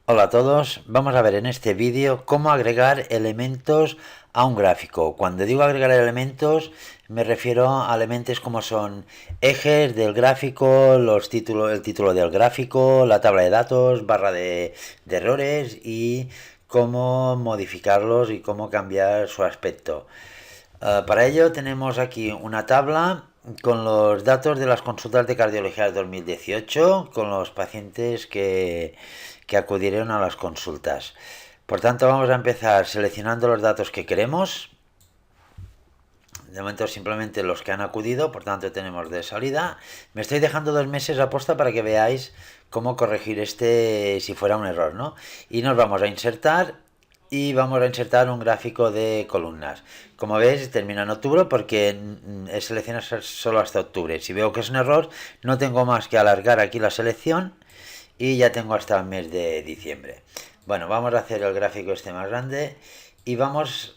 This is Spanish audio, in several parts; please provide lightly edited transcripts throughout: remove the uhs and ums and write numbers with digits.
Hola a todos, vamos a ver en este vídeo cómo agregar elementos a un gráfico. Cuando digo agregar elementos me refiero a elementos como son ejes del gráfico, el título del gráfico, la tabla de datos, barra de errores y cómo modificarlos y cómo cambiar su aspecto. Para ello tenemos aquí una tabla con los datos de las consultas de cardiología del 2018 con los pacientes que acudieron a las consultas. Por tanto, vamos a empezar seleccionando los datos que queremos. De momento simplemente los que han acudido, por tanto tenemos de salida. Me estoy dejando 2 meses a posta para que veáis cómo corregir este si fuera un error, ¿no? Y nos vamos a insertar y vamos a insertar un gráfico de columnas. Como veis, termina en octubre porque he seleccionado solo hasta octubre. Si veo que es un error, no tengo más que alargar aquí la selección y ya tengo hasta el mes de diciembre. Bueno, vamos a hacer el gráfico este más grande y vamos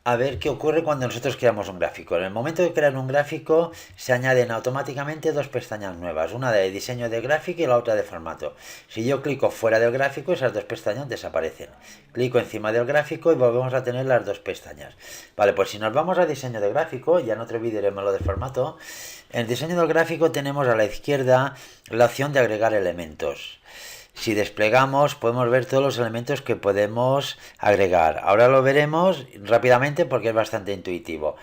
a ver qué ocurre cuando nosotros creamos un gráfico. En el momento de crear un gráfico se añaden automáticamente dos pestañas nuevas, una de diseño de gráfico y la otra de formato. Si yo clico fuera del gráfico, esas dos pestañas desaparecen. Clico encima del gráfico y volvemos a tener las dos pestañas. Vale, pues si nos vamos a diseño de gráfico, ya en otro vídeo haremos lo de formato. En el diseño del gráfico tenemos a la izquierda la opción de agregar elementos. Si desplegamos podemos ver todos los elementos que podemos agregar. Ahora lo veremos rápidamente porque es bastante intuitivo.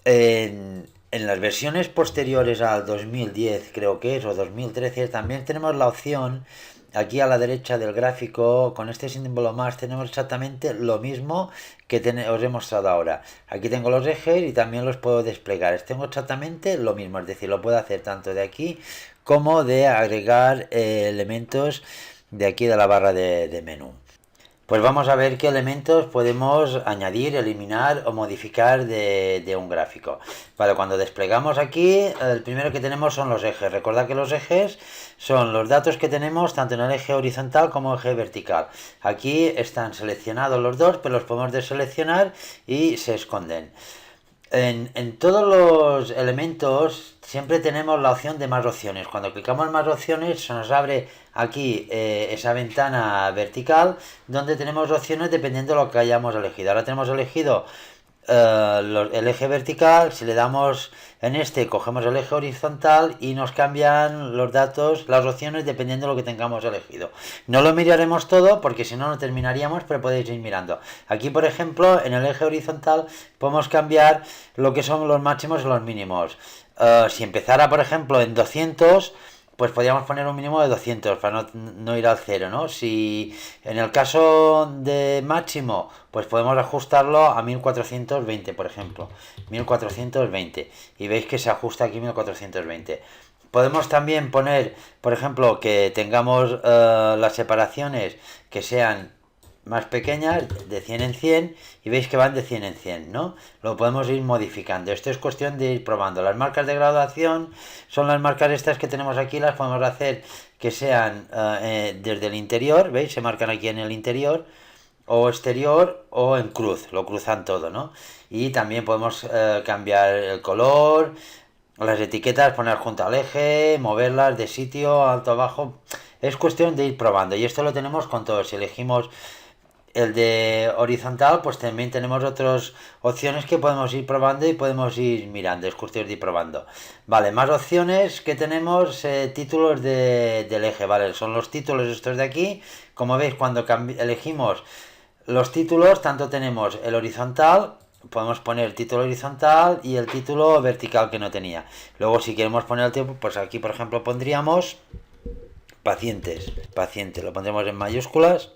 En las versiones posteriores al 2010 creo que es, o 2013, también tenemos la opción, aquí a la derecha del gráfico, con este símbolo más, tenemos exactamente lo mismo que os he mostrado ahora. Aquí tengo los ejes y también los puedo desplegar. Tengo exactamente lo mismo, es decir, lo puedo hacer tanto de aquí como de agregar elementos de aquí de la barra de menú. Pues vamos a ver qué elementos podemos añadir, eliminar o modificar de un gráfico. Vale, cuando desplegamos aquí, el primero que tenemos son los ejes. Recordad que los ejes son los datos que tenemos tanto en el eje horizontal como el eje vertical. Aquí están seleccionados los dos, pero los podemos deseleccionar y se esconden. En todos los elementos siempre tenemos la opción de más opciones. Cuando clicamos en más opciones se nos abre aquí esa ventana vertical donde tenemos opciones dependiendo de lo que hayamos elegido. Ahora tenemos elegido el eje vertical. Si le damos en este, cogemos el eje horizontal y nos cambian los datos, las opciones dependiendo de lo que tengamos elegido. No lo miraremos todo porque si no, no terminaríamos, pero podéis ir mirando. Aquí, por ejemplo, en el eje horizontal podemos cambiar lo que son los máximos y los mínimos. Si empezara, por ejemplo, en 200, pues podríamos poner un mínimo de 200 para no ir al cero, ¿no? Si en el caso de máximo, pues podemos ajustarlo a 1420, por ejemplo. 1420. Y veis que se ajusta aquí 1420. Podemos también poner, por ejemplo, que tengamos las separaciones que sean más pequeñas, de 100 en 100, y veis que van de 100 en 100, ¿no? Lo podemos ir modificando. Esto es cuestión de ir probando. Las marcas de graduación son las marcas estas que tenemos aquí, las podemos hacer que sean desde el interior, ¿veis? Se marcan aquí en el interior, o exterior, o en cruz, lo cruzan todo, ¿no? Y también podemos cambiar el color, las etiquetas, poner junto al eje, moverlas de sitio, alto, abajo. Es cuestión de ir probando. Y esto lo tenemos con todos. Si elegimos el de horizontal, pues también tenemos otras opciones que podemos ir probando y podemos ir mirando. Es cuestión de ir probando. Vale, más opciones que tenemos, títulos del eje, ¿vale? Son los títulos estos de aquí. Como veis, cuando elegimos los títulos, tanto tenemos el horizontal, podemos poner el título horizontal y el título vertical que no tenía. Luego, si queremos poner el tiempo, pues aquí, por ejemplo, pondríamos pacientes. Paciente, lo pondremos en mayúsculas.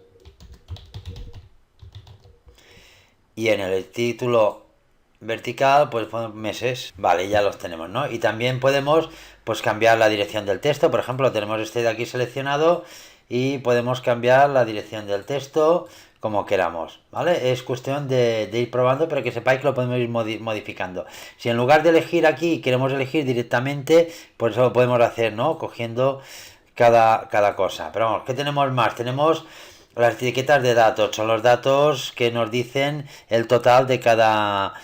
Y en el título vertical, pues ponemos meses. Vale, ya los tenemos, ¿no? Y también podemos, pues, cambiar la dirección del texto. Por ejemplo, tenemos este de aquí seleccionado y podemos cambiar la dirección del texto como queramos, ¿vale? Es cuestión de ir probando, pero que sepáis que lo podemos ir modificando. Si en lugar de elegir aquí queremos elegir directamente, pues eso lo podemos hacer, ¿no? Cogiendo cada cosa. Pero vamos, ¿qué tenemos más? Tenemos las etiquetas de datos, son los datos que nos dicen el total de cada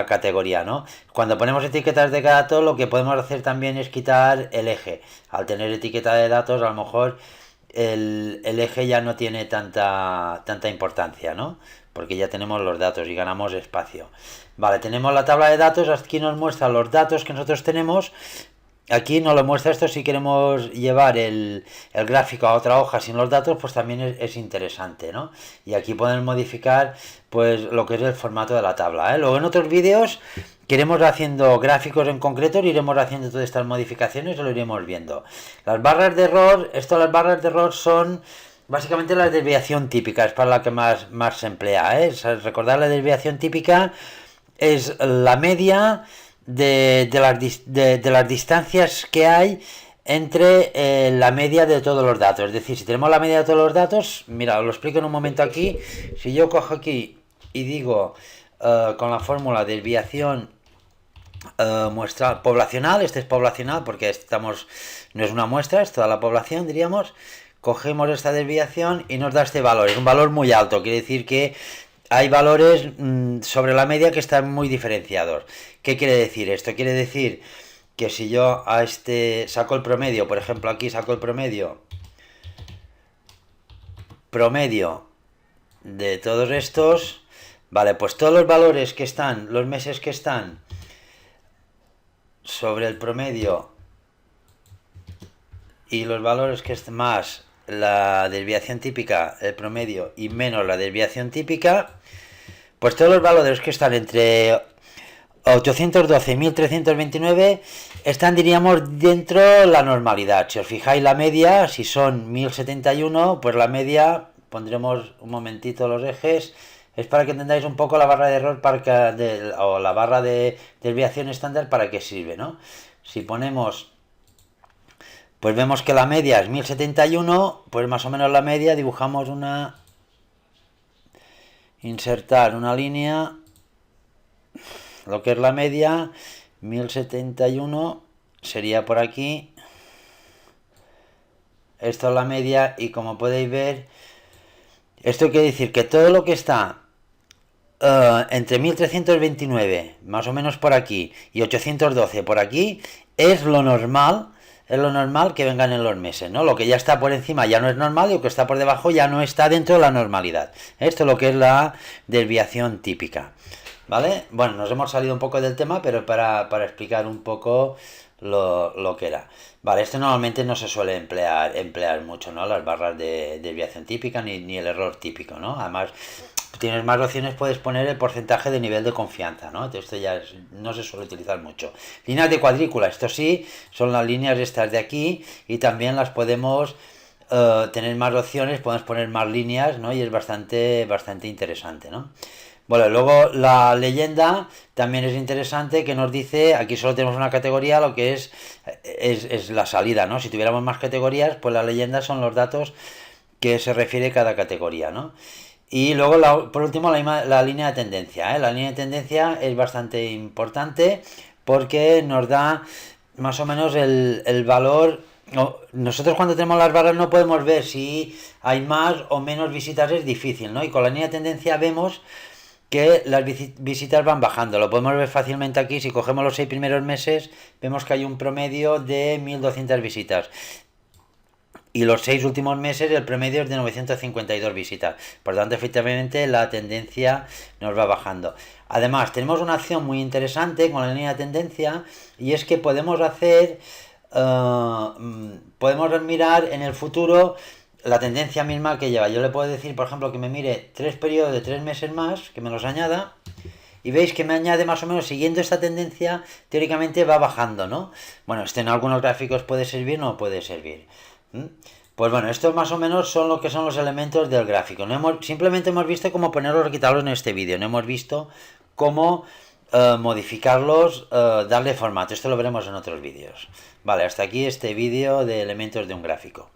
categoría, ¿no? Cuando ponemos etiquetas de cada dato, lo que podemos hacer también es quitar el eje. Al tener etiqueta de datos, a lo mejor el eje ya no tiene tanta importancia, ¿no? Porque ya tenemos los datos y ganamos espacio. Vale, tenemos la tabla de datos, aquí nos muestra los datos que nosotros tenemos. Aquí nos lo muestra esto. Si queremos llevar el gráfico a otra hoja sin los datos, pues también es interesante, ¿no? Y aquí podemos modificar pues lo que es el formato de la tabla, ¿eh? Luego en otros vídeos que iremos haciendo gráficos en concreto, iremos haciendo todas estas modificaciones y lo iremos viendo. Las barras de error, las barras de error son básicamente la desviación típica, es para la que más se emplea, ¿eh? Recordar, la desviación típica es la media de las distancias que hay entre la media de todos los datos. Es decir, si tenemos la media de todos los datos, mira, os lo explico en un momento aquí. Si yo cojo aquí y digo con la fórmula desviación muestra poblacional, este es poblacional porque no es una muestra, es toda la población, diríamos. Cogemos esta desviación y nos da este valor, es un valor muy alto, quiere decir que hay valores sobre la media que están muy diferenciados. ¿Qué quiere decir esto? Quiere decir que si yo a este saco el promedio, por ejemplo aquí saco el promedio de todos estos, vale, pues todos los valores que están, los meses que están sobre el promedio y los valores que es más la desviación típica, el promedio, y menos la desviación típica, pues todos los valores que están entre 812 y 1329 están, diríamos, dentro de la normalidad. Si os fijáis la media, si son 1071, pues la media, pondremos un momentito los ejes, es para que entendáis un poco la barra de error o la barra de desviación estándar para qué sirve, ¿no? Si ponemos, pues vemos que la media es 1071, pues más o menos la media, dibujamos insertar una línea, lo que es la media, 1071 sería por aquí, esto es la media, y como podéis ver, esto quiere decir que todo lo que está entre 1329, más o menos por aquí, y 812 por aquí, es lo normal que vengan en los meses, ¿no? Lo que ya está por encima ya no es normal y lo que está por debajo ya no está dentro de la normalidad. Esto es lo que es la desviación típica, ¿vale? Bueno, nos hemos salido un poco del tema, pero para explicar un poco lo que era. Vale, esto normalmente no se suele emplear mucho, ¿no? Las barras de desviación típica ni el error típico, ¿no? Además, tienes más opciones, puedes poner el porcentaje de nivel de confianza, ¿no? Esto ya no se suele utilizar mucho. Líneas de cuadrícula, esto sí, son las líneas estas de aquí, y también las podemos tener más opciones, podemos poner más líneas, ¿no? Y es bastante interesante, ¿no? Bueno, luego la leyenda también es interesante, que nos dice, aquí solo tenemos una categoría, lo que es la salida, ¿no? Si tuviéramos más categorías, pues la leyenda son los datos que se refiere a cada categoría, ¿no? Y luego, por último, la línea de tendencia, ¿eh? La línea de tendencia es bastante importante porque nos da más o menos el valor. Nosotros cuando tenemos las barras no podemos ver si hay más o menos visitas, es difícil, ¿no? Y con la línea de tendencia vemos que las visitas van bajando. Lo podemos ver fácilmente aquí. Si cogemos los 6 primeros meses, vemos que hay un promedio de 1200 visitas. Y los 6 últimos meses el promedio es de 952 visitas. Por tanto, efectivamente, la tendencia nos va bajando. Además, tenemos una acción muy interesante con la línea de tendencia, y es que podemos podemos mirar en el futuro la tendencia misma que lleva. Yo le puedo decir, por ejemplo, que me mire 3 periodos de 3 meses más, que me los añada, y veis que me añade más o menos siguiendo esta tendencia, teóricamente va bajando, ¿no? Bueno, esto en algunos gráficos puede servir, no puede servir. Pues bueno, estos más o menos son lo que son los elementos del gráfico. Simplemente hemos visto cómo ponerlos o quitarlos en este vídeo. No hemos visto cómo modificarlos, darle formato. Esto lo veremos en otros vídeos. Vale, hasta aquí este vídeo de elementos de un gráfico.